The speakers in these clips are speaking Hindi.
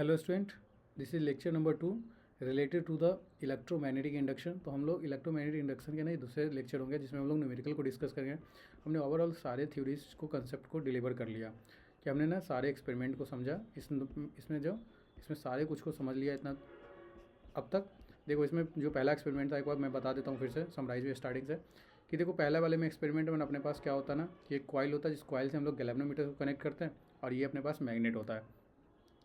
Hello student, this is lecture number 2 related to the electromagnetic induction. तो हम लोग इलेक्ट्रोमैग्नेटिक इंडक्शन के ना दूसरे लेक्चर होंगे जिसमें हम लोग न्यूमेरिकल को डिस्कस करेंगे। हमने ओवरऑल सारे थ्योरीज को कंसेप्ट को डिलीवर कर लिया कि हमने ना सारे एक्सपेरिमेंट को समझा। इसमें सारे कुछ को समझ लिया इतना अब तक। देखो, इसमें जो पहला एक्सपेरिमेंट था एक बार मैं बता देता हूँ फिर से समराइज हुई स्टार्टिंग से कि देखो, पहले वाले में एक्सपेरिमेंट में अपने पास क्या होता है ना कि एक कॉइल होता है, जिस कॉइल से हम लोग गैल्वेनोमीटर को कनेक्ट करते हैं, और ये अपने पास मैग्नेट होता है।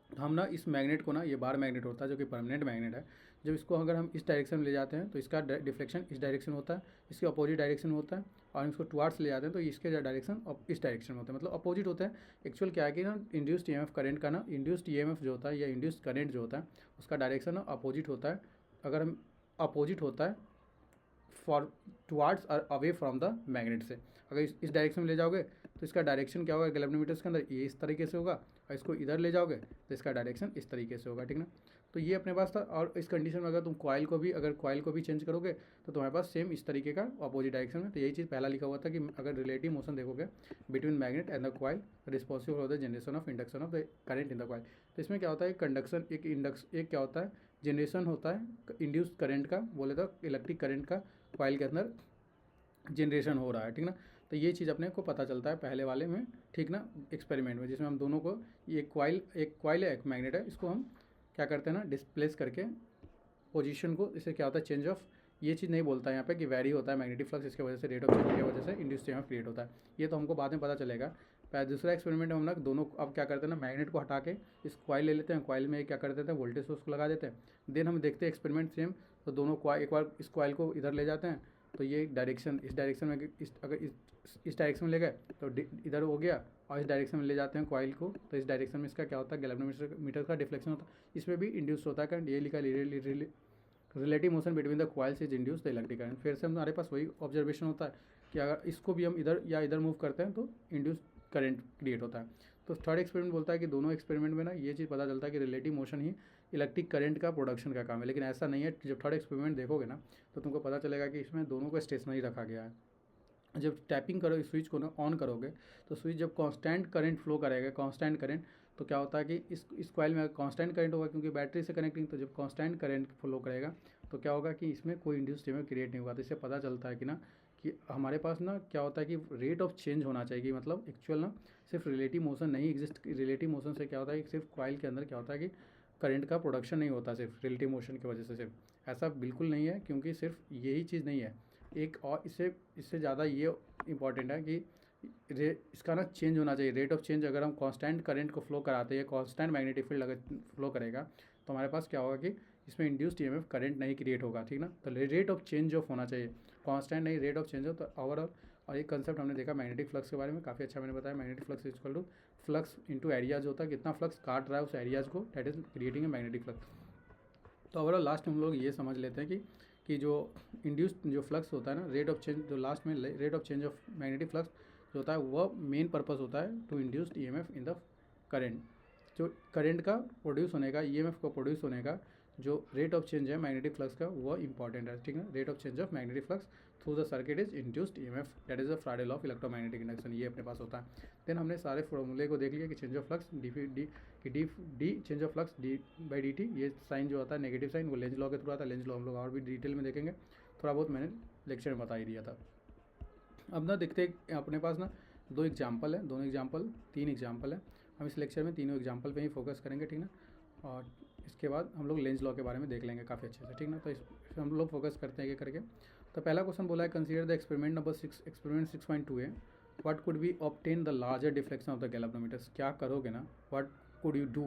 तो हम ना इस मैग्नेट को ना, ये बार मैग्नेट होता है जो कि परमानेंट मैग्नेट है। जब इसको अगर हम इस डायरेक्शन में ले जाते हैं तो इसका डिफ्लेक्शन इस डायरेक्शन होता है, इसके अपोजिट डायरेक्शन में होता है। और हम इसको टुवार्ड्स ले जाते हैं तो इसके डायरेक्शन इस डायरेक्शन में होता है, मतलब अपोजिट होता है। एक्चुअल क्या है कि ना इंड्यूस्ड ईएमएफ करंट का ना, इंड्यूस्ड ईएमएफ जो होता है या इंड्यूस्ड करंट जो होता है उसका डायरेक्शन ना अपोजिट होता है। अगर हम अपोजिट होता है फॉर टुवार्ड्स और अवे फ्रॉम द मैग्नेट से। अगर इस डायरेक्शन में ले जाओगे तो इसका डायरेक्शन क्या होगा गैल्वेनोमीटर्स के अंदर, ये इस तरीके से होगा। और इसको इधर ले जाओगे तो इसका डायरेक्शन इस तरीके से होगा, ठीक ना। तो ये अपने पास था। और इस कंडीशन में अगर तुम कॉइल को भी चेंज करोगे तो तुम्हारे पास सेम इस तरीके का अपोजिट डायरेक्शन में। तो यही चीज़ पहला लिखा हुआ था कि अगर रिलेटिव मोशन देखोगे between magnet and the coil responsible for the generation of induction of the current in the coil. तो इसमें क्या होता है, कंडक्शन एक क्या होता है, जनरेशन होता है इंड्यूस्ड करंट का, बोले तो इलेक्ट्रिक करंट का कॉइल के अंदर जनरेशन हो रहा है, ठीक ना। तो ये चीज़ अपने को पता चलता है पहले वाले में, ठीक ना, एक्सपेरिमेंट में, जिसमें हम दोनों को एक कॉइल है एक मैग्नेट है, इसको हम क्या करते हैं ना डिस्प्लेस करके पोजीशन को, इससे क्या होता है चेंज ऑफ, ये चीज़ नहीं बोलता है यहाँ पे कि वैरी होता है मैग्नेटिक फ्लक्स, इसके वजह से रेट ऑफ चेंज की वजह से इंड्यूस्ड ईएमएफ क्रिएट होता है। ये तो हमको बाद में पता चलेगा। पहले दूसरा एक्सपेरिमेंट में हम लोग दोनों अब क्या करते हैं ना, मैग्नेट को हटा के इस कॉइल ले लेते हैं, कॉइल में क्या कर देते हैं वोल्टेज सोर्स को लगा देते हैं। देन हम देखते हैं एक्सपेरिमेंट सेम। तो दोनों एक बार इस कॉइल को इधर ले जाते हैं तो ये डायरेक्शन इस डायरेक्शन में, अगर इस डायरेक्शन में ले गए तो इधर हो गया। और इस डायरेक्शन में ले जाते हैं कॉइल को तो इस डायरेक्शन में इसका क्या होता है गैल्वेनोमीटर का डिफ्लेक्शन होता है, इसमें भी इंड्यूस होता है करंट। ये लिखा relative motion between the coils is induce the electric current. फिर से हमारे पास वही ऑब्जर्वेशन होता है कि अगर इसको भी हम इधर या इधर मूव करते हैं तो इंड्यूस करंट क्रिएट होता है। तो थर्ड एक्सपेरिमेंट बोलता है कि दोनों एक्सपेरिमेंट में ना ये चीज़ पता चलता है कि रिलेटिव मोशन ही इलेक्ट्रिक करंट का प्रोडक्शन का काम है। लेकिन ऐसा नहीं है। जब थर्ड एक्सपेरिमेंट देखोगे ना तो तुमको पता चलेगा कि इसमें दोनों को स्टेशनरी रखा गया है। जब टैपिंग करो स्विच को ना ऑन करोगे तो स्विच जब कांस्टेंट करंट फ्लो करेगा, कांस्टेंट करंट, तो क्या होता है कि इस कॉइल में कांस्टेंट करंट होगा क्योंकि बैटरी से कनेक्टिंग। तो जब कांस्टेंट करंट फ्लो करेगा तो क्या होगा कि इसमें कोई इंड्यूस्ड ईएमएफ क्रिएट नहीं होगा। तो इससे पता चलता है कि ना कि हमारे पास ना क्या होता है कि रेट ऑफ चेंज होना चाहिए, मतलब एक्चुअल ना सिर्फ रिलेटिव मोशन नहीं एग्जिस्ट। रिलेटिव मोशन से क्या होता है कि सिर्फ कॉइल के अंदर क्या होता है कि करंट का प्रोडक्शन नहीं होता सिर्फ रिलेटिव मोशन की वजह से। सिर्फ ऐसा बिल्कुल नहीं है, क्योंकि सिर्फ यही चीज़ नहीं है, एक और इससे ज़्यादा ये इम्पॉर्टेंट है कि इसका ना चेंज होना चाहिए, रेट ऑफ चेंज। अगर हम कांस्टेंट करंट को फ्लो कराते हैं, कांस्टेंट मैग्नेटिक फील्ड अगर फ्लो करेगा तो हमारे पास क्या होगा कि इसमें इंड्यूस्ड ईएमएफ करंट नहीं क्रिएट होगा, ठीक ना। तो रेट ऑफ चेंज ऑफ होना चाहिए, कांस्टेंट नहीं, रेट ऑफ चेंज हो तो ओवरऑल। और एक कंसेप्ट हमने देखा मैग्नेटिक फ्लक्स के बारे में, काफ़ी अच्छा मैंने बताया। Magnetic flux equal to flux into areas होता है, कितना फ्लक्स काट रहा है उस एरियाज को, that is creating a magnetic flux. तो ओवरऑल लास्ट में हम लोग ये समझ लेते हैं कि जो इंड्यूस्ड जो फ्लक्स होता है ना, रेट ऑफ चेंज, जो लास्ट में rate of change of magnetic flux जो होता है वह मेन पर्पस होता है to induced EMF in the current. जो करंट का प्रोड्यूस होने का, ईएमएफ का प्रोड्यूस होने का जो रेट ऑफ चेंज है मैग्नेटिक फ्लक्स का, वो इंपॉर्टेंट है, ठीक है। Rate of change of magnetic flux through the circuit is induced EMF, that is the फ्राडे law of electromagnetic induction, ये अपने पास होता है। देन हमने सारे फॉर्मूले को देख लिया कि change of flux D change of flux D by D T, ये साइन जो आता है नेगेटिव साइन, वो लेंज लॉ के थ्रू आता है। लेंज लॉ हम लोग और भी डिटेल में देखेंगे, थोड़ा बहुत मैंने लेक्चर में बता ही दिया था। अब ना देखते हैं अपने पास ना तीन एग्जाम्पल है। हम इस लेक्चर में तीनों एग्जाम्पल पे ही फोकस करेंगे, ठीक ना। और इसके बाद हम लोग लेंज लॉ के बारे में देख लेंगे काफ़ी अच्छे से, ठीक ना। तो इस हम लोग फोकस करते हैं करके। तो पहला क्वेश्चन बोला है consider the experiment number 6, experiment 6.2 है। What could be obtain the larger deflection of the galvanometers. क्या करोगे ना, व्हाट कुड यू डू,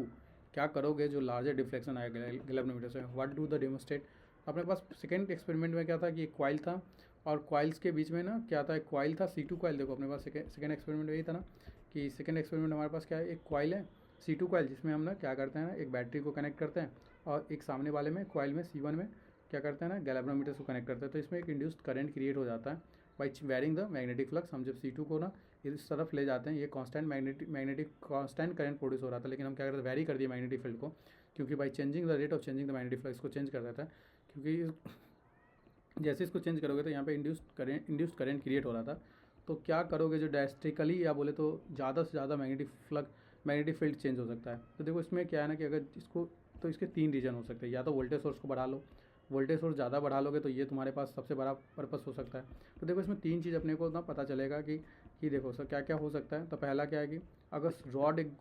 क्या करोगे जो लार्जर डिफ्लेक्शन आएगा गैल्वेनोमीटर से। What do the demonstrate. अपने पास सेकेंड एक्सपेरिमेंट में क्या था कि एक कॉइल था और कॉइल्स के बीच में ना क्या था, एक कॉइल था C2 कॉइल। देखो अपने पास सेकेंड एक्सपेरिमेंट में यही था ना कि सेकेंड एक्सपेरिमेंट हमारे पास क्या है, एक कॉइल है C2 कॉइल, जिसमें हम ना क्या करते हैं ना एक बैटरी को कनेक्ट करते हैं और एक सामने वाले में कॉइल में C1 में क्या करते हैं ना गैल्वेनोमीटर को कनेक्ट करते हैं। तो इसमें एक इंड्यूस्ड करंट क्रिएट हो जाता है by varying the magnetic flux. हम जब C2 को ना इस तरफ ले जाते हैं, ये constant magnetic constant current produce हो रहा था, लेकिन हम क्या करते हैं वेरी कर दिए मैग्नेटिक फील्ड को, क्योंकि by changing the rate of changing the magnetic flux को चेंज कर देता है। क्योंकि जैसे इसको चेंज करोगे तो यहाँ पे इंड्यूस्ड करंट क्रिएट हो रहा था। तो क्या करोगे जो डायस्ट्रिकली या बोले तो ज़्यादा से ज़्यादा मैग्नेटिक फील्ड चेंज हो सकता है। तो देखो इसमें क्या है ना कि अगर इसको, तो इसके 3 रीज़न हो सकते हैं। या तो वोल्टेज सोर्स को बढ़ा लो, वोल्टेज सोर्स ज़्यादा बढ़ा लोगे तो ये तुम्हारे पास सबसे बड़ा पर्पस हो सकता है। तो देखो इसमें 3 चीज़ अपने को ना पता चलेगा कि देखो सर क्या क्या हो सकता है। तो पहला क्या है कि अगर रॉड एक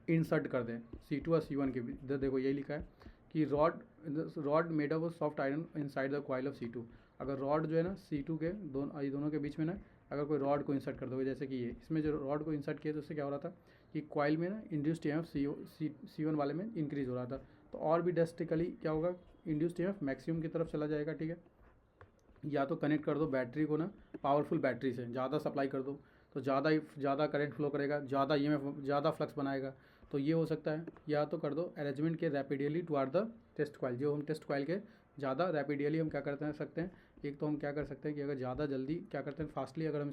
इंसर्ट कर दें C2 और C1 के बीच, इधर देखो यही लिखा है कि rod made of soft iron inside the coil of C2। अगर रॉड जो है ना C2 के दोनों के बीच में ना अगर कोई रॉड को इंसर्ट कर दोगे, जैसे कि ये इसमें जो रॉड को इंसर्ट किया तो उससे क्या हो रहा था कि कॉइल में ना इंड्यूस्ड ईएमएफ C1 वाले में इंक्रीज़ हो रहा था। तो और भी ड्रास्टिकली क्या होगा, इंड्यूस्ड ईएमएफ मैक्सिमम की तरफ चला जाएगा। ठीक है, या तो कनेक्ट कर दो बैटरी को ना पावरफुल बैटरी से, ज़्यादा सप्लाई कर दो तो ज़्यादा करंट फ्लो करेगा, ज़्यादा ईएमएफ, ज़्यादा फ्लक्स बनाएगा, तो ये हो सकता है। या तो कर दो अरेंजमेंट के रैपिडियली टुवार्ड द टेस्ट कॉइल, जो हम टेस्ट कॉइल के ज़्यादा रैपिडियली हम क्या करते हैं सकते हैं। एक तो हम क्या कर सकते हैं कि अगर ज़्यादा जल्दी क्या करते हैं फास्टली, अगर हम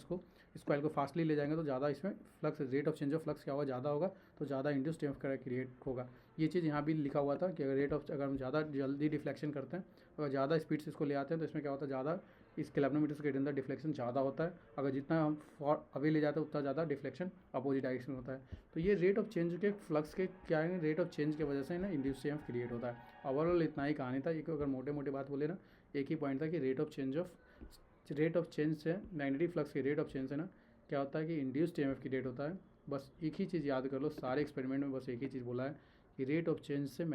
इस कॉइल को फास्टली ले जाएंगे तो ज़्यादा इसमें flux, rate of change of flux क्या होगा, ज़्यादा होगा, तो ज़्यादा इंड्यूस्ड ईएमएफ क्रिएट होगा। ये चीज़ यहाँ भी लिखा हुआ था कि अगर हम ज़्यादा जल्दी डिफ्लेक्शन करते हैं, अगर ज़्यादा स्पीड से इसको ले आते हैं तो इसमें क्या होता है, ज़्यादा इस गैल्वेनोमीटर के अंदर डिफ्लेक्शन ज़्यादा होता है। अगर जितना हम अवे ले जाते हैं उतना ज़्यादा डिफ्लेक्शन अपोजिट डायरेक्शन में होता है। तो ये रेट ऑफ चेंज के फ्लक्स के क्या है, रेट ऑफ चेंज की वजह से ना इंड्यूस्ड ईएमएफ क्रिएट होता है। ओवरऑल इतना ही कहानी था। एक अगर मोटे मोटे बात बोले ना, एक ही पॉइंट था कि रेट ऑफ चेंज से मैग्नेटिक फ्लक्स के रेट ऑफ चेंज से ना क्या होता है कि इंड्यूस्ड ईएमएफ क्रिएट होता है। बस एक ही चीज़ याद कर लो, सारे एक्सपेरिमेंट में बस एक ही चीज़ बोला है कि rate of change of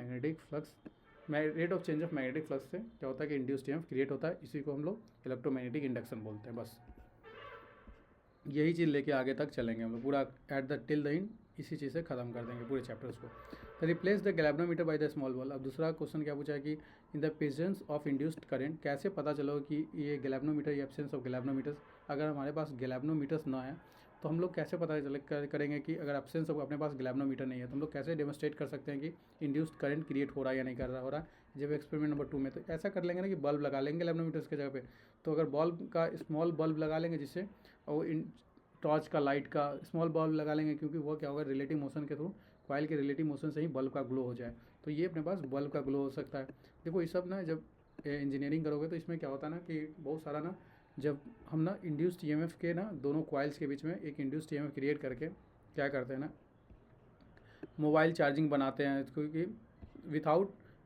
magnetic flux से क्या होता है कि इंड्यूस्ड ईएमएफ क्रिएट होता है। इसी को हम लोग इलेक्ट्रोमैग्नेटिक इंडक्शन बोलते हैं। बस यही चीज़ लेके आगे तक चलेंगे हम लोग पूरा at the till the end, इसी चीज़ से ख़त्म कर देंगे पूरे चैप्टर्स को। तो replace the galvanometer by the small ball. अब दूसरा क्वेश्चन क्या पूछा है कि in the presence of induced current कैसे पता चलो कि ये गैल्वेनोमीटर या एब्सेंस ऑफ गैल्वेनोमीटर्स। अगर हमारे पास गैल्वेनोमीटर्स ना है तो हम लोग कैसे पता करेंगे कि अगर एब्सेंस ऑफ अपने पास गैल्वेनोमीटर नहीं है तो हम लोग कैसे डेमोस्ट्रेट कर सकते हैं कि इंड्यूस्ड करंट क्रिएट हो रहा है या नहीं कर रहा हो रहा है। जब एक्सपेरिमेंट नंबर 2 में तो ऐसा कर लेंगे ना कि बल्ब लगा लेंगे गैल्वेनोमीटर्स के जगह पे। तो अगर बल्ब का स्मॉल बल्ब लगा लेंगे जिससे और टॉर्च का लाइट का स्मॉल बल्ब लगा लेंगे, क्योंकि वो क्या होगा रिलेटिव मोशन के थ्रू, कॉइल के रिलेटिव मोशन से ही बल्ब का ग्लो हो जाए। तो ये अपने पास बल्ब का ग्लो हो सकता है। देखो ये सब ना जब इंजीनियरिंग करोगे तो इसमें क्या होता है ना कि बहुत सारा ना, जब हम ना इंड्यूस्ड ईएमएफ के ना दोनों कॉइल्स के बीच में एक इंड्यूस्ड ईएमएफ क्रिएट करके क्या करते हैं ना, मोबाइल चार्जिंग बनाते हैं, क्योंकि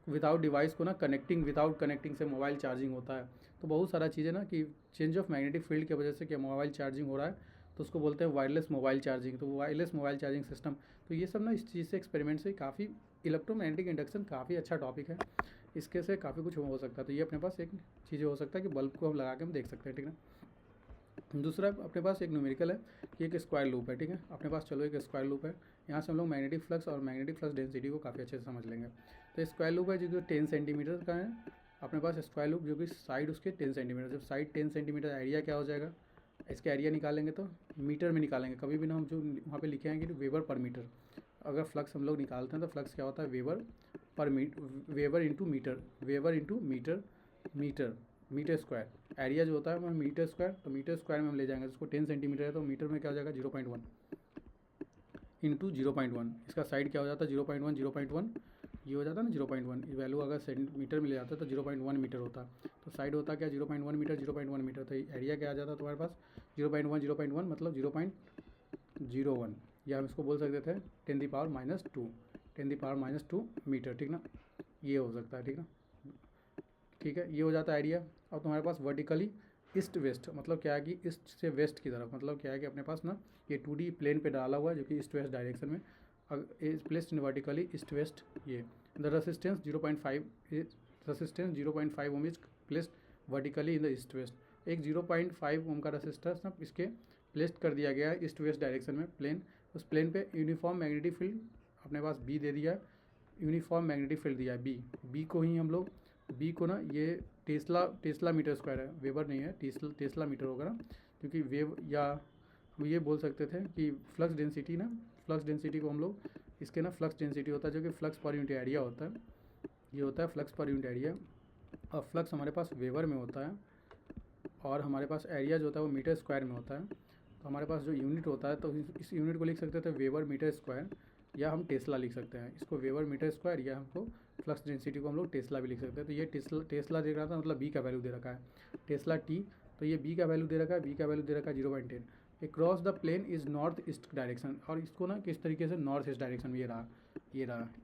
विदाउट डिवाइस को ना विदाउट कनेक्टिंग से मोबाइल चार्जिंग होता है। तो बहुत सारा चीज़ें ना कि चेंज ऑफ मैग्नेटिक फील्ड की वजह से क्या मोबाइल चार्जिंग हो रहा है, तो उसको बोलते हैं वायरलेस मोबाइल चार्जिंग। तो वायरलेस मोबाइल चार्जिंग सिस्टम, तो ये सब ना इस चीज़ से एक्सपेरिमेंट से काफ़ी, इलेक्ट्रोमैग्नेटिक इंडक्शन काफ़ी अच्छा टॉपिक है, इसके से काफ़ी कुछ हो सकता है। तो ये अपने पास एक चीज़ें हो सकता है कि बल्ब को हम लगा के हम देख सकते हैं। ठीक है, दूसरा अपने पास एक न्यूमेरिकल है कि एक स्क्वायर लूप है। ठीक है, अपने पास चलो एक स्क्वायर लूप है, यहाँ से हम लोग मैग्नेटिक फ्लक्स और मैग्नेटिक फ्लक्स डेंसिटी को काफ़ी अच्छे से समझ लेंगे। तो स्क्वायर लूप है जो कि 10 सेंटीमीटर का है अपने पास स्क्वायर लूप, जो कि साइड उसके 10 सेंटीमीटर। जब साइड 10 सेंटीमीटर एरिया क्या हो जाएगा, इसका एरिया निकालेंगे तो मीटर में निकालेंगे। कभी भी ना हम जो वहाँ पे लिखे हैं कि वेबर पर मीटर, अगर फ्लक्स हम लोग निकालते हैं तो फ्लक्स क्या होता है weber into metre square. Area जो होता है वह मीटर स्क्वायर, तो मीटर स्क्वायर में हम ले जाएंगे। इसको 10 सेंटीमीटर है तो मीटर में क्या हो जाएगा 0.1 इंटू 0.1। इसका साइड क्या हो जाता है 0.1 ये हो जाता है ना 0.1। वैल्यू अगर सेंटीमीटर में ले जाता है तो 0.1 मीटर होता है। तो साइड होता क्या 0.1 मीटर। तो एरिया क्या आ जाता है तुम्हारे पास 0.1 मतलब 0.01, या हम इसको बोल सकते थे 10⁻², मीटर। ठीक ना, ये हो सकता है। ठीक ना, ठीक है, ये हो जाता है एरिया। अब तुम्हारे पास वर्टिकली ईस्ट वेस्ट, मतलब क्या है कि ईस्ट से वेस्ट की तरफ, मतलब क्या है कि अपने पास ना ये 2D प्लेन पे डाला हुआ है जो कि ईस्ट वेस्ट डायरेक्शन में placed in vertically east west. ये the resistance 0.5 ohm is placed vertically in the east west. एक 0.5 ओम का रेसिस्टेंस ना इसके प्लेस्ड कर दिया गया है ईस्ट वेस्ट डायरेक्शन में प्लेन। उस प्लेन पे यूनिफॉर्म मैग्नेटिक फील्ड अपने पास बी दे दिया है, यूनिफॉर्म मैग्नेटिक फील्ड दिया है बी को ही हम लोग बी को ना ये टेस्ला मीटर स्क्वायर है, वेबर नहीं है, टेस्ला मीटर होगा ना, क्योंकि वेव, या हम ये बोल सकते थे कि फ्लक्स डेंसिटी को हम लोग इसके ना फ्लक्स डेंसिटी होता है जो कि फ्लक्स पर यूनिट एरिया होता है। ये होता है फ्लक्स पर यूनिट एरिया, और फ्लक्स हमारे पास वेबर में होता है और हमारे पास एरिया जो होता है वो मीटर स्क्वायर में होता है। तो हमारे पास जो यूनिट होता है तो इस यूनिट को लिख सकते थे वेबर मीटर स्क्वायर, या हम टेस्ला लिख सकते हैं इसको वेबर मीटर स्क्वायर, या हमको फ्लक्स डेंसिटी को हम लोग टेस्ला भी लिख सकते हैं। तो ये टेस्ला दे रहा था, मतलब बी का वैल्यू दे रखा है टेस्ला टी। तो ये बी का वैल्यू दे रखा है 0.10। Across the plane is north east direction, और इसको ना किस तरीके से नॉर्थ ईस्ट डायरेक्शन में, ये रहा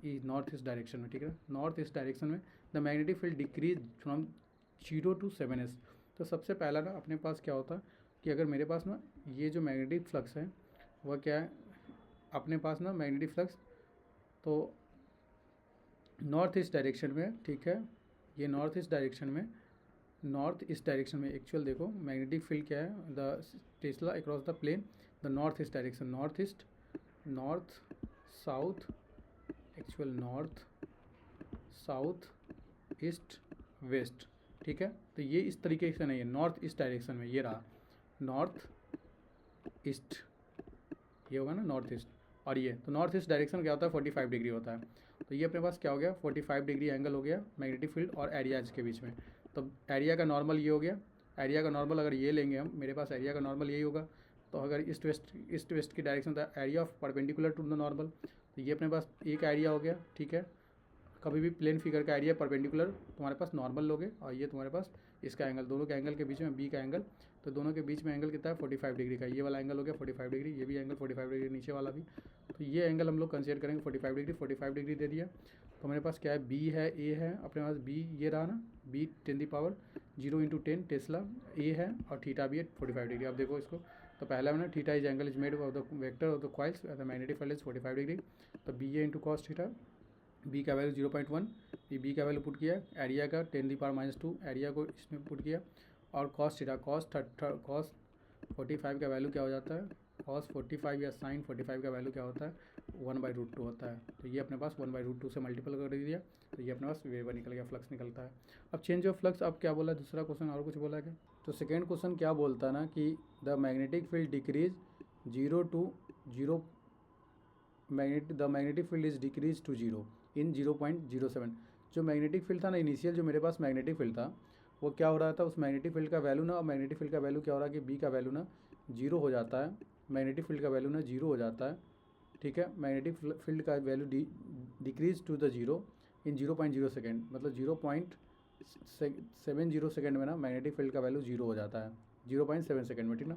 ये नॉर्थ ईस्ट डायरेक्शन में, ठीक है, नॉर्थ ईस्ट डायरेक्शन में the magnetic field decrease from 0 to 7s। तो सबसे पहला ना अपने पास क्या होता है कि अगर मेरे पास ना ये जो मैग्नेटिक फ्लक्स है वह क्या है, अपने पास ना मैग्नेटिक फ्लक्स तो नॉर्थ ईस्ट डायरेक्शन में, ठीक है, ये नॉर्थ ईस्ट डायरेक्शन में एक्चुअल देखो मैग्नेटिक फील्ड क्या है, the tesla across the plane the north east direction, north east, north south, actual north south east west, ठीक है। तो ये इस तरीके से नहीं है, नॉर्थ ईस्ट डायरेक्शन में, ये रहा नॉर्थ ईस्ट, ये होगा ना नॉर्थ ईस्ट, और ये तो नॉर्थ ईस्ट डायरेक्शन क्या होता है 45 डिग्री होता है। तो ये अपने पास क्या हो गया 45 डिग्री एंगल हो गया मैग्नेटिक फील्ड और एरियाज के बीच में। तो एरिया का नॉर्मल ये हो गया, एरिया का नॉर्मल अगर ये लेंगे हम, मेरे पास एरिया का नॉर्मल यही होगा। तो अगर ईस्ट वेस्ट की डायरेक्शन था, area of perpendicular to the normal, तो ये अपने पास एक एरिया हो गया, ठीक है। कभी भी प्लेन फिगर का एरिया परपेंडिकुलर तुम्हारे पास नॉर्मल लोगे, और ये तुम्हारे पास इसका एंगल, दोनों के एंगल के बीच में बी का एंगल, तो दोनों के बीच में एंगल कितना है 45 डिग्री का, ये वाला एंगल हो गया 45 डिग्री, ये भी एंगल 45 डिग्री, नीचे वाला भी। तो ये एंगल हम लोग कंसीडर करेंगे 45 डिग्री दे दिया। तो हमारे पास क्या है, बी है, ए है, अपने पास बी ये रहा ना, बी 10⁻0 × 10 टेस्ला, ए है, और थीटा भी है 45 डिग्री। अब देखो इसको, तो पहला मैंने theta is angle is made of the vector of the coils the magnetic field is 45 degree. तो बी ए इंटू कॉस थीटा, बी का वैल्यू 0.1, ये बी का वैल्यू पुट किया, एरिया का 10⁻⁻2 एरिया को इसमें पुट किया, और कॉस थीटा कॉस 45 का वैल्यू क्या हो जाता है, कॉस 45 या साइन 45 का वैल्यू क्या होता है 1/√2 होता है। तो ये अपने पास 1/√2 से मल्टीपल कर दिया, तो ये अपने पास वेबर निकल गया, फ्लक्स निकलता है। अब चेंज ऑफ फ्लक्स, अब क्या बोला दूसरा क्वेश्चन, और कुछ बोला है क्या? तो सेकेंड क्वेश्चन क्या बोलता है ना कि the magnetic field decrease 0 to 0, the magnetic field is decrease to 0 in 0.07। जो मैग्नेटिक फील्ड था ना इनिशियल, जो मेरे पास मैग्नेटिक फील्ड था वो क्या हो रहा था, उस मैग्नेटिक फील्ड का वैल्यू ना, मैग्नेटिक फील्ड का वैल्यू क्या हो रहा है कि बी का वैल्यू ना 0 हो जाता है, मैग्नेटिक फील्ड का वैल्यू ना 0 हो जाता है, ठीक है। मैग्नेटिक फील्ड का value decrease to the 0 in 0.0 second, मतलब 0.70 सेकेंड में ना मैग्नेटिक फील्ड का वैल्यू 0 हो जाता है, 0.7 सेकेंड में, ठीक ना।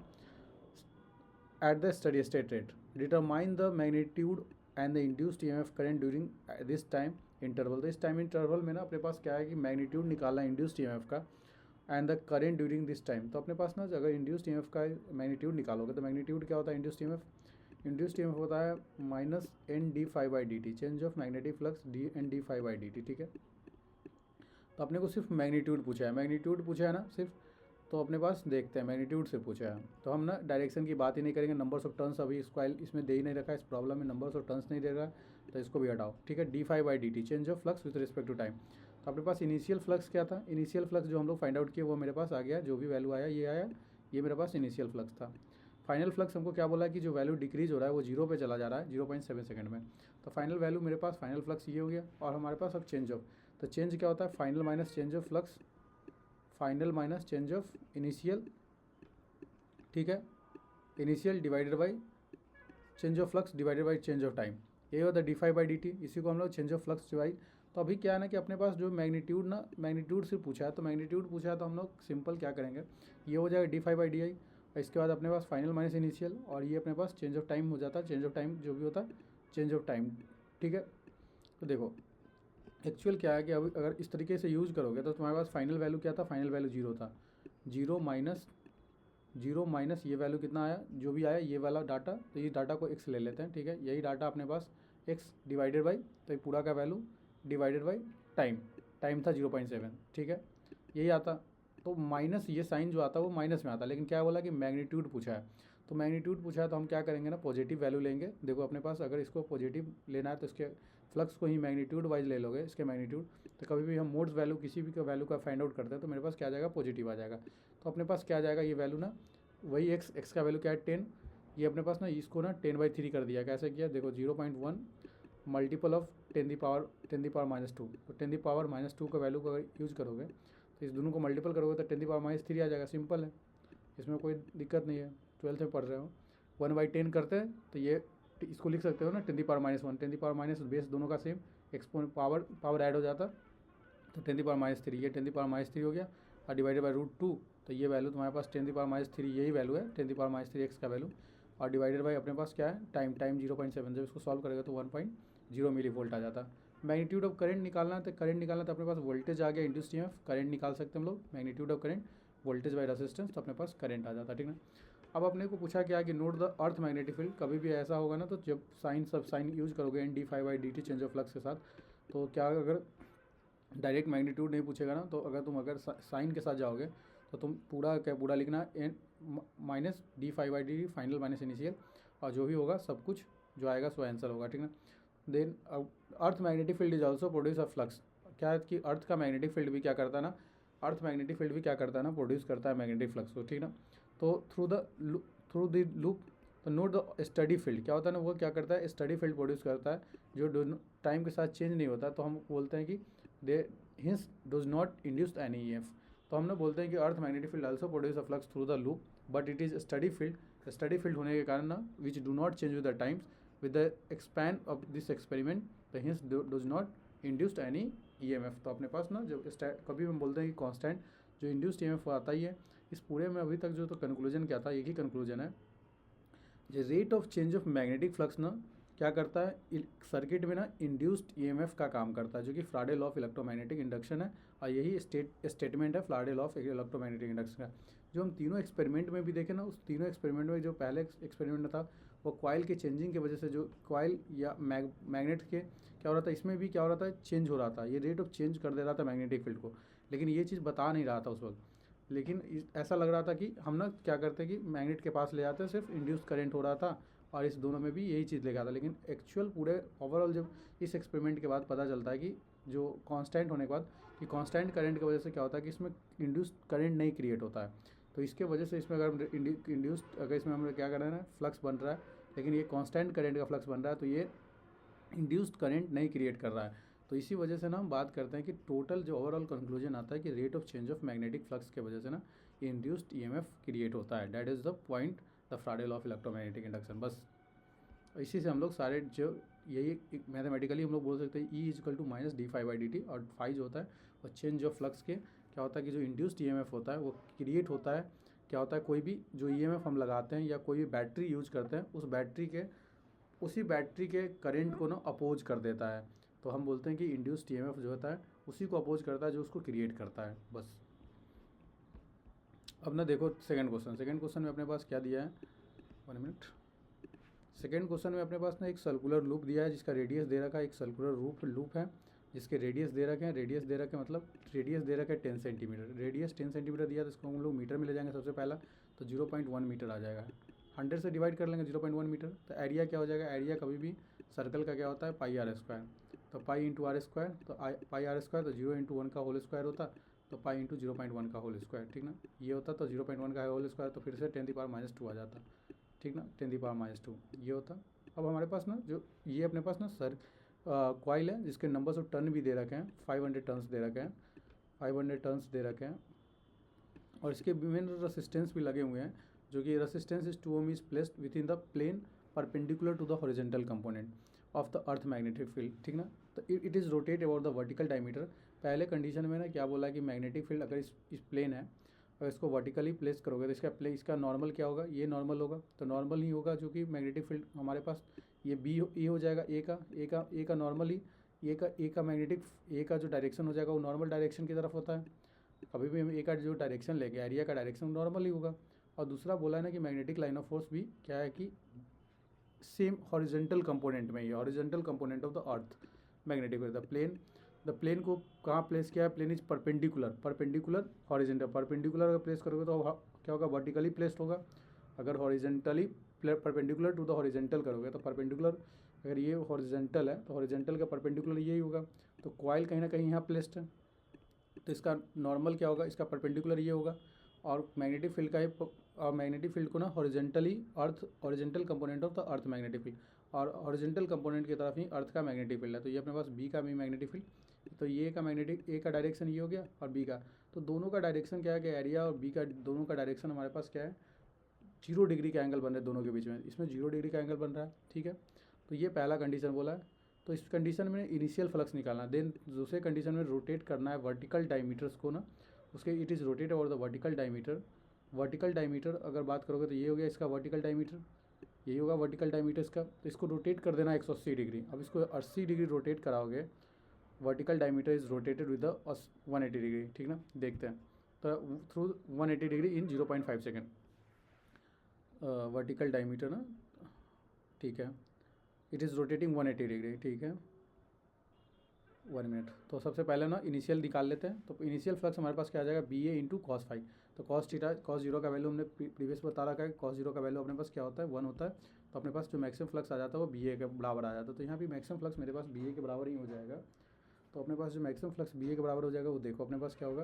At the steady state rate determine the magnitude and the induced EMF current during this time interval. तो इस टाइम इंटरवल में ना अपने पास क्या है कि मैग्नीट्यूड निकालना इंड्यूस्ड ईएमएफ का and the current during this time. तो अपने पास ना अगर इंड्यूस्ड ईएमएफ का मैग्नीट्यूड निकालोगे, तो मैग्नीट्यूड क्या होता है इंड्यूस्ड ईएमएफ, इंड्यूस्ड ईएमएफ होता है -NdΦ/dt, change of magnetic flux NdΦ/dt, ठीक है। तो अपने को सिर्फ मैग्नीट्यूड पूछा है, मैग्नीट्यूड पूछा है ना सिर्फ, तो अपने पास देखते हैं मैग्नीट्यूड से पूछा है। तो हम ना डायरेक्शन की बात ही नहीं करेंगे, नंबर्स ऑफ टर्न्स अभी इसमें दे ही नहीं रखा है, इस प्रॉब्लम में नंबर्स ऑफ टर्न्स नहीं दे रहा, तो इसको भी हटाओ, ठीक है। dΦ/dt change of flux with respect to time. तो अपने पास इनिशियल फ्लक्स क्या था, इनिशियल फ्लक्स जो हम लोग फाइंड आउट किए वो मेरे पास आ गया, जो भी वैल्यू आया, ये मेरे पास इनिशियल फ्लक्स था। फाइनल फ्लक्स हमको क्या बोला है कि जो वैल्यू डिक्रीज हो रहा है वो 0 पे चला जा रहा है 0.7 सेकंड में। तो फाइनल वैल्यू मेरे पास, फाइनल फ्लक्स ये हो गया, और हमारे पास अब चेंज ऑफ, तो चेंज क्या होता है, final minus change of flux, final minus change of initial, ठीक है, initial divided by change of flux divided by change of time, ये होता है dΦ/dt, इसी को हम लोग चेंज ऑफ फ्लक्स डिवाइड। तो अभी क्या है ना कि अपने पास जो मैग्नीट्यूड से पूछा है, तो मैग्नीट्यूड पूछा है तो हम लोग सिंपल क्या करेंगे, ये हो जाएगा dΦ/di, इसके बाद अपने पास फाइनल माइनस इनिशियल, और ये अपने पास चेंज ऑफ टाइम हो जाता है, चेंज ऑफ टाइम जो भी होता है चेंज ऑफ टाइम, ठीक है। तो देखो एक्चुअल क्या है कि अब अगर इस तरीके से यूज़ करोगे तो तुम्हारे पास फाइनल वैल्यू क्या था, फाइनल वैल्यू 0 था, 0 माइनस ये वैल्यू कितना आया, जो भी आया ये वाला डाटा, तो ये डाटा को x ले लेते हैं, ठीक है। यही डाटा अपने पास x डिवाइडेड बाई, तो ये पूरा का वैल्यू डिवाइडेड बाई टाइम था 0.7, ठीक है, यही आता। तो माइनस ये साइन जो आता है वो माइनस में आता है, लेकिन क्या बोला कि मैग्नीट्यूड पूछा है, तो मैग्नीट्यूड पूछा है तो हम क्या करेंगे ना, पॉजिटिव वैल्यू लेंगे। देखो अपने पास अगर इसको पॉजिटिव लेना है तो इसके फ्लक्स को ही मैग्नीट्यूड वाइज ले लोगे, इसके मैग्नीट्यूड। तो कभी भी हम मोड्स वैल्यू किसी भी का वैल्यू का फाइंड आउट करते हैं तो मेरे पास क्या आ जाएगा, पॉजिटिव आ जाएगा। तो अपने पास क्या आ जाएगा, ये वैल्यू ना वही एक्स का वैल्यू क्या है 10, ये अपने पास ना इसको ना 10/3 कर दिया, कैसे किया देखो 0.1 मल्टीपल ऑफ 10⁻⁻², तो 10⁻⁻² का वैल्यू को अगर यूज़ करोगे तो इस दोनों को मल्टीपल करोगे तो 10⁻³ आ जाएगा, सिंपल है, इसमें कोई दिक्कत नहीं है, 12th में पढ़ रहे हो। 1/10 करते हैं तो ये इसको लिख सकते हो ना 10⁻⁻1, 10⁻- बेस दोनों का सेम, एक्सपोनेंट पावर ऐड हो जाता, तो 10⁻³ ये 10⁻³ हो गया, और डिवाइडेड बाई रूट 2, तो ये वैल्यू तुम्हारे पास 10⁻³ यही वैल्यू है 10⁻³ एक्स का वैल्यू, और डिवाइडेड बाई अपने पास क्या है टाइम 0.7, जब इसको सॉल्व करेगा तो 1.0 मिली वोल्ट आ जाता है। मैग्नीट्यूड ऑफ करंट निकालना है, तो करंट निकालना तो अपने पास वोल्टेज आ गया इंड्यूस्ड ईएमएफ, करंट निकाल सकते हैं हम लोग, magnitude of current voltage by resistance, तो अपने पास करंट आ जाता है, ठीक ना। अब अपने को पूछा क्या कि note the earth magnetic field, कभी भी ऐसा होगा ना तो जब साइन यूज करोगे NdΦ/dt चेंज ऑफ फ्लक्स के साथ, तो क्या अगर डायरेक्ट मैग्नीट्यूड नहीं पूछेगा ना, तो अगर साइन के साथ जाओगे तो तुम पूरा लिखना -dΦ/dt फाइनल माइनस इनिशियल, और जो भी होगा सब कुछ जो आएगा सो आंसर होगा, ठीक ना। Then earth magnetic field is also produce a flux, क्या है कि अर्थ का मैग्नेटिक फील्ड भी क्या करता है ना, अर्थ मैग्नेटिक फील्ड भी क्या करता है ना, प्रोड्यूस करता है मैग्नेटिक फ्लक्स को, ठीक ना। तो थ्रू द लूप, तो नोट द स्टडी फील्ड क्या होता है ना, वो क्या करता है स्टडी फील्ड प्रोड्यूस करता है जो टाइम के साथ चेंज नहीं होता, तो हम बोलते हैं कि they hence does not induced any EMF. तो हम लोग बोलते हैं कि earth magnetic field also produce a flux through the loop, but it is steady field होने के कारण ना which do not change with the times with the expanse of this experiment, the hence does not induced any EMF. तो अपने पास ना जब कभी हम बोलते हैं कि कांस्टेंट जो इंड्यूस्ड ईएमएफ आता ही है, इस पूरे में अभी तक जो तो कंक्लूजन क्या था, एक ही कंक्लूजन है, जो rate of change of magnetic flux ना क्या करता है सर्किट में ना इंड्यूस्ड ईएमएफ का काम करता है, जो कि फ्राडे लॉ ऑफ इलेक्ट्रोमैग्नेटिक इंडक्शन है, और यही स्टेटमेंट है फ्राडे लॉ ऑफ इलेक्ट्रोमैग्नेटिक इंडक्शन का। जो हम तीनों एक्सपेरिमेंट में भी देखें ना, उस तीनों एक्सपेरिमेंट में जो पहले एक्सपेरिमेंट था वो कॉइल के चेंजिंग की वजह से, जो कॉइल या मैग्नेट के क्या हो रहा था, इसमें भी क्या हो रहा था चेंज हो रहा था, ये रेट ऑफ चेंज कर दे रहा था मैग्नेटिक फील्ड को, लेकिन ये चीज़ बता नहीं रहा था उस वक्त। लेकिन ऐसा लग रहा था कि हम ना क्या करते कि मैग्नेट के पास ले जाते, सिर्फ इंड्यूस करंट हो रहा था, और इस दोनों में भी यही चीज़ लेके आता, लेकिन एक्चुअल पूरे ओवरऑल जब इस एक्सपेरिमेंट के बाद पता चलता है कि जो कांस्टेंट होने के बाद कि कांस्टेंट करंट की वजह से क्या होता है कि इसमें इंड्यूस्ड करंट नहीं क्रिएट होता है, तो इसके वजह से इसमें अगर इंड्यूस्ड अगर इसमें हम क्या कर रहे हैं ना फ्लक्स बन रहा है, लेकिन ये कांस्टेंट करंट का फ्लक्स बन रहा है, तो ये इंड्यूस्ड करंट नहीं क्रिएट कर रहा है। तो इसी वजह से ना हम बात करते हैं कि टोटल जो ओवरऑल कंक्लूजन आता है कि rate of change of magnetic flux के वजह से ना इंड्यूस्ड ईएमएफ क्रिएट होता है, that is the point the फ्राडे law of electromagnetic induction. बस इसी से हम लोग सारे जो यही मैथमेटिकली हम लोग बोल सकते हैं E=-dΦ/dt, और फाई जो होता है वो चेंज ऑफ फ्लक्स के क्या होता है कि जो इंड्यूस्ड ईएमएफ होता है वो क्रिएट होता है, क्या होता है कोई भी जो ईएमएफ हम लगाते हैं या कोई भी बैटरी यूज करते हैं उसी बैटरी के करंट को ना अपोज कर देता है, तो हम बोलते हैं कि इंड्यूस्ड ईएमएफ जो होता है उसी को अपोज करता है जो उसको क्रिएट करता है। बस अब ना देखो सेकंड क्वेश्चन में अपने पास क्या दिया है, 1 मिनट। सेकंड क्वेश्चन में अपने पास ना एक सर्कुलर लूप दिया है जिसका रेडियस दे रखा है, एक सर्कुलर लूप है जिसके रेडियस दे रखे हैं, मतलब रेडियस दे रखा है 10 सेंटीमीटर, रेडियस 10 सेंटीमीटर दिया, तो इसको हम लोग मीटर में ले जाएंगे सबसे पहला, तो 0.1 मीटर आ जाएगा, 100 से डिवाइड कर लेंगे 0.1 मीटर, तो एरिया क्या हो जाएगा, एरिया कभी भी सर्कल का क्या होता है πr², तो π×r², तो πr², तो 0 × 1 का होल स्क्वायर होता, तो π×0.1 का होल स्क्वायर, ठीक ना, ये होता तो 0.1 का होल स्क्वायर, तो फिर से 10⁻² आ जाता, ठीक ना, 10⁻² ये होता। अब हमारे पास ना जो ये अपने पास ना कॉइल है जिसके नंबर्स ऑफ टर्न भी दे रखे हैं, 500 टर्न्स दे रखे हैं, 500 टर्न्स दे रखे हैं, और इसके विभिन्न रेसिस्टेंस भी लगे हुए हैं, जो कि resistance is 2 ohm is placed with in the plane perpendicular to the horizontal component of the earth magnetic field, ठीक ना। तो it is rotate about the vertical diameter. पहले कंडीशन में ना क्या बोला है कि मैग्नेटिक फील्ड अगर इस प्लेन है, अगर इसको वर्टिकली प्लेस करोगे तो इसका नॉर्मल क्या होगा, ये नॉर्मल होगा, तो नॉर्मल ही होगा जो कि मैग्नेटिक फील्ड हमारे पास ये ए हो जाएगा, ए का नॉर्मल ही ए का मैग्नेटिक ए का जो डायरेक्शन हो जाएगा वो नॉर्मल डायरेक्शन की तरफ होता है, कभी भी हम ए का जो डायरेक्शन लेंगे एरिया का डायरेक्शन नॉर्मल ही होगा। और दूसरा बोला है ना कि मैग्नेटिक लाइन ऑफ फोर्स भी क्या है कि सेम हॉरिजॉन्टल कंपोनेंट में ही, horizontal component of the earth magnetic the plane को कहाँ प्लेस किया है, plane is perpendicular horizontal, perpendicular अगर प्लेस करोगे तो क्या होगा, वर्टिकली प्लेस्ड होगा, अगर horizontally perpendicular to the horizontal करोगे तो परपेंडिकुलर, अगर ये हॉरिजॉन्टल है तो हॉरिजॉन्टल का परपेंडिकुलर यही होगा, तो कॉइल कहीं ना कहीं यहाँ प्लेस्ड है, तो इसका नॉर्मल क्या होगा, इसका परपेंडिकुलर ये होगा, और मैग्नेटिक फील्ड का ही और मैग्नेटिक फील्ड को ना horizontal component of the earth magnetic field, और हॉरिजॉन्टल कंपोनेंट की तरफ ही अर्थ का मैग्नेटिक फील्ड है, तो ये अपने पास बी का भी मैग्नेटिक फील्ड, तो ये का मैग्नेटिक ए का डायरेक्शन ये हो गया और बी का, तो दोनों का डायरेक्शन क्या है कि एरिया और बी का दोनों का डायरेक्शन हमारे पास क्या है, 0 डिग्री का एंगल बन रहा है दोनों के बीच में, इसमें 0 डिग्री का एंगल बन रहा है, ठीक है। तो ये पहला कंडीशन बोला है, तो इस कंडीशन में इनिशियल फ्लक्स निकालना, देन दूसरे कंडीशन में रोटेट करना है वर्टिकल डायमीटर्स को ना, उसके it is rotate over the vertical diameter. Vertical diameter अगर बात करोगे तो ये हो गया इसका वर्टिकल डायमीटर, यही होगा वर्टिकल डायमीटर इसका। तो इसको रोटेट कर देना 180 डिग्री। अब इसको 80 डिग्री रोटेट कराओगे, vertical diameter is rotated with the 180 degree, ठीक ना। देखते हैं तो through 180 degree in 0.5 second vertical diameter ना, ठीक है। इट इज़ रोटेटिंग 180 डिग्री, ठीक है। 1 मिनट। तो सबसे पहले ना इनिशियल निकाल लेते हैं। तो इनिशियल फ्लक्स हमारे पास क्या आ जाएगा, बी ए इंटू कॉस फाइव। तो कॉस थीटा, कॉस जीरो का वैल्यू हमने प्रीवियस बता रखा है, कॉस जीरो का वैल्यू अपने पास क्या होता है, 1 होता है। तो अपने पास जो मैक्सिमम फ्लक्स आ जाता है वो बी ए के बराबर आ जाता है। तो यहाँ भी मैक्सिमम फ्लक्स मेरे पास बी ए के बराबर ही हो जाएगा। तो अपने पास जो मैक्सिमम फ्लक्स बी ए के बराबर हो जाएगा वो देखो अपने पास क्या होगा।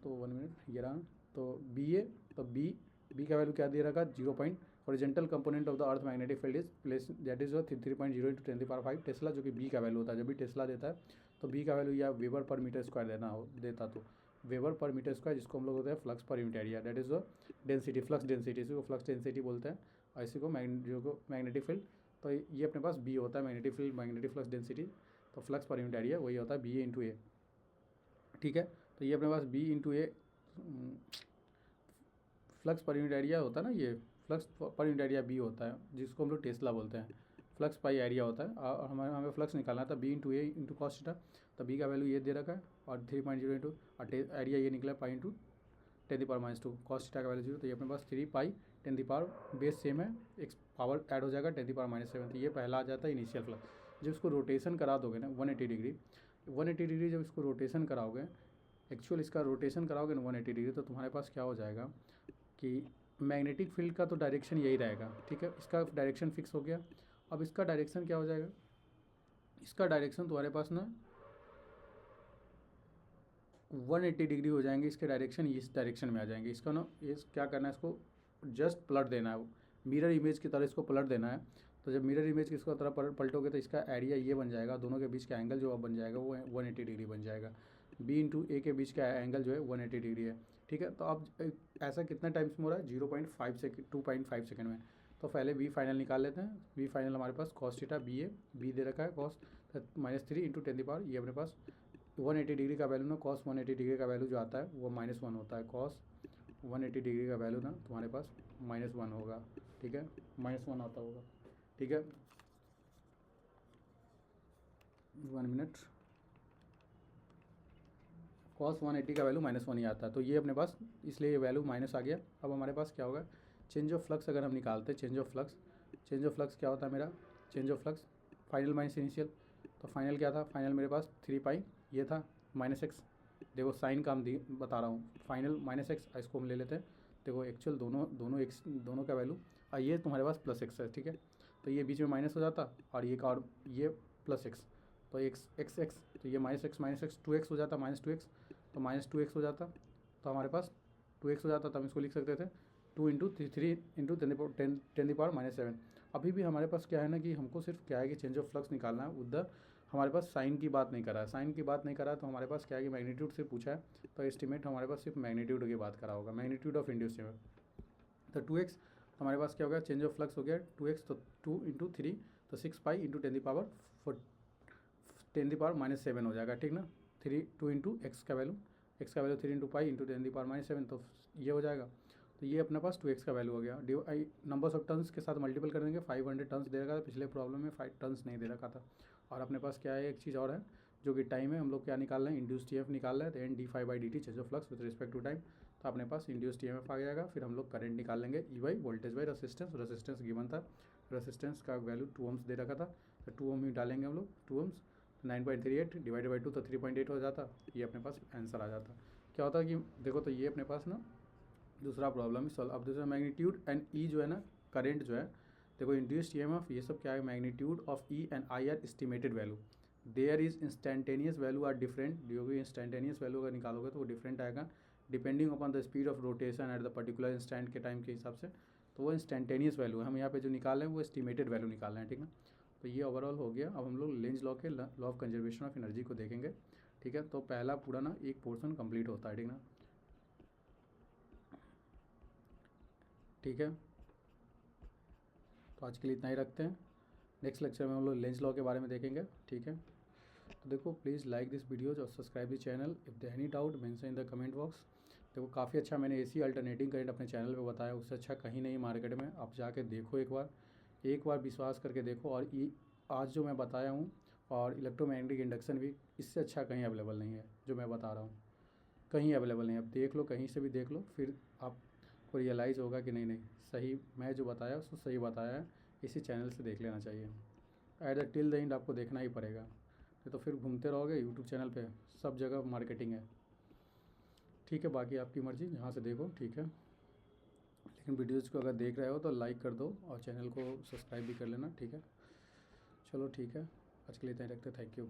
तो 1 मिनट, ये रहा। तो बी ए, तो बी का वैल्यू क्या दे रखा, 0. Horizontal component of the earth magnetic field is place that is 3.0 into 10⁵ Tesla, जो कि बी का वैल्यू होता है। जब भी टेस्ला देता है तो बी का वैल्यू या वेबर पर मीटर स्क्वायर देता तो वेबर पर मीटर स्क्वायर, जिसको हम लोग होता है flux per unit area, that is density, flux density, इसी को फ्लक्स डेंसिटी बोलते हैं। और इसी को मैग्नेटिक फील्ड, तो ये अपने पास बी होता है, magnetic field, magnetic flux density. तो फ्लक्स पर यूनिट एरिया वही होता है बी ए इंटू ए, ठीक है। तो ये अपने पास बी इंटू ए फ्लक्स पर यूनिट एरिया होता है ना, ये flux per unit area B होता है, जिसको हम लोग टेस्ला बोलते हैं। फ्लक्स पाई एरिया होता है। और हमें फ्लक्स निकालना था बी इंटू ए इंटू कॉस थीटा। तो बी का वैल्यू ये दे रखा है और 3.0 इंटू और एरिया ये निकला पाई इंटू 10⁻²। कॉस थीटा का वैल्यू 0। तो ये अपने पास 3 पाई 10 बेस सेम है, एक पावर ऐड हो जाएगा 10⁻⁷। तो ये पहला आ जाता है इनिशियल फ्लक्स। जब इसको रोटेशन करा दोगे ना 180 डिग्री, 180 डिग्री जब इसको रोटेशन कराओगे, एक्चुअल इसका रोटेशन कराओगे ना 180 डिग्री, तो तुम्हारे पास क्या हो जाएगा कि मैग्नेटिक फील्ड का तो डायरेक्शन यही रहेगा, ठीक है। इसका डायरेक्शन फिक्स हो गया। अब इसका डायरेक्शन क्या हो जाएगा, इसका डायरेक्शन तुम्हारे पास ना 180 डिग्री हो जाएंगे। इसके डायरेक्शन इस डायरेक्शन में आ जाएंगे। इसका ना ये क्या करना है, इसको जस्ट पलट देना है, मिरर इमेज की तरह इसको पलट देना है। तो जब मिरर इमेज की इसको तरह पलटोगे तो इसका एरिया ये बन जाएगा, दोनों के बीच का एंगल जो अब बन जाएगा वो 180 डिग्री बन जाएगा। बी इंटू ए के बीच का एंगल जो है 180 डिग्री है, ठीक है। तो अब ऐसा कितना टाइम्स में हो रहा है, 0.5 सेकेंड 2.5 सेकेंड में। तो पहले बी फाइनल निकाल लेते हैं। बी फाइनल हमारे पास कॉस थीटा बी ए, बी दे रखा है कॉस -3 इंटू 10⁻, ये अपने पास 180 डिग्री का वैल्यू ना, कॉस 180 डिग्री का वैल्यू जो आता है वो -1 होता है। कॉस 180 डिग्री का वैल्यू ना तुम्हारे पास -1 होगा, ठीक है, -1 आता होगा, ठीक है। 1 मिनट। कॉस 180 का वैल्यू -1 ही आता है। तो ये अपने पास इसलिए ये वैल्यू माइनस आ गया। अब हमारे पास क्या होगा, चेंज ऑफ फ्लक्स अगर हम निकालते हैं, चेंज ऑफ फ्लक्स क्या होता है मेरा, change of flux final minus initial. तो फाइनल क्या था, फाइनल मेरे पास 3 पाई ये था -x। देखो साइन का हम बता रहा हूँ, फाइनल -x, इसको हम ले लेते हैं। देखो एक्चुअल दोनों का वैल्यू, और ये तुम्हारे पास +x है, ठीक है। तो ये बीच में माइनस हो जाता और ये +x, तो x, तो ये -x 2x हो जाता, -2x, तो -2x हो जाता। तो हमारे पास 2x हो जाता, तो हम इसको लिख सकते थे 2 इंटू 3 इंटू 10⁻⁷। अभी भी हमारे पास क्या है ना कि हमको सिर्फ क्या है कि चेंज ऑफ फ्लक्स निकालना है। उधर हमारे पास साइन की बात नहीं करा है, साइन की बात नहीं करा, तो हमारे पास क्या है कि मैग्नीट्यूड से पूछा है। तो एस्टिमेट हमारे पास सिर्फ मैग्नीट्यूड की बात करा होगा, मैग्नीट्यूड ऑफ इंड्यूस्ड ईएमएफ। तो 2x, तो हमारे पास क्या हो गया, चेंज ऑफ फ्लक्स हो गया 2x, तो 2 इंटू 3, तो 6 पाई इंटू 10⁻⁷ हो जाएगा, ठीक ना। 2 इंटू एक्स का वैल्यू 3 इंटू पाई इंटू 10⁻⁷, तो ये हो जाएगा। तो ये अपने पास 2x का वैल्यू हो गया। नंबर्स ऑफ टर्न्स के साथ मल्टीपल कर देंगे। 500 टर्न्स दे रखा था, पिछले प्रॉब्लम में 5 टर्न्स नहीं दे रखा था। और अपने पास क्या है, एक चीज़ और है जो कि टाइम है। हम लोग क्या निकाल रहे हैं, इंड्यूस्ड ईएमएफ निकाल रहे हैं। तो एन d∅dt change of flux with respect to time. तो अपने पास इंड्यूस्ड ईएमएफ आ जाएगा। फिर हम लोग करंट निकाल लेंगे E Y, voltage by resistance given था, रेसिस्टेंस का वैल्यू 2 ohms दे रखा था। तो 2 ohm ही डालेंगे हम लोग, 2 ohms 9.38 डिवाइडेड बाई 2, तो 3.8 हो जाता। ये अपने पास आंसर आ जाता। क्या होता कि देखो, तो ये अपने पास ना दूसरा प्रॉब्लम सॉल्व। अब दूसरा मैग्नीट्यूड एंड ई जो है ना, करंट जो है, देखो इंड्यूस्ड ईएमएफ ये सब क्या है, magnitude of E and I are estimated value, there is instantaneous value are different. जो भी इंस्टेंटेनियस वैल्यू अगर निकालोगे तो वो डिफरेंट आएगा depending upon the speed of rotation at the particular instant के टाइम के हिसाब से। तो वो इंस्टेंटेनियस वैल्यू है, हम यहाँ पे जो निकाल रहे हैं वो एस्टिमेटेड वैल्यू निकाल रहे हैं, ठीक है। तो ये ओवरऑल हो गया। अब हम लोग लेंज लॉ के law of conservation of energy को देखेंगे, ठीक है। तो पहला पूरा ना एक पोर्शन कंप्लीट होता है, ठीक ना, ठीक है। तो आज के लिए इतना ही रखते हैं। नेक्स्ट लेक्चर में हम लोग लेंज लॉ के बारे में देखेंगे, ठीक है। तो देखो प्लीज़ लाइक दिस वीडियोज और subscribe the channel. If there any doubt mention in the comment box. देखो काफ़ी अच्छा मैंने एसी अल्टरनेटिंग करंट अपने चैनल पे बताया, उससे अच्छा कहीं नहीं मार्केट में। आप जाके देखो एक बार विश्वास करके देखो। और ये आज जो मैं बताया हूँ और इलेक्ट्रोमैग्नेटिक इंडक्शन भी, इससे अच्छा कहीं अवेलेबल नहीं है जो मैं बता रहा हूँ, कहीं अवेलेबल नहीं है। आप देख लो, कहीं से भी देख लो, फिर आपको रियलाइज़ होगा कि नहीं नहीं सही मैं जो बताया उसको सही बताया है, इसी चैनल से देख लेना चाहिए। At the till the end आपको देखना ही पड़ेगा, नहीं तो फिर घूमते रहोगे यूट्यूब चैनल पे, सब जगह मार्केटिंग है। ठीक है, बाकी आपकी मर्ज़ी, जहाँ से देखो ठीक है, लेकिन वीडियोज़ को अगर देख रहे हो तो लाइक कर दो और चैनल को सब्सक्राइब भी कर लेना। ठीक है, चलो ठीक है, आज के लिए इतना ही रखते, थैंक यू।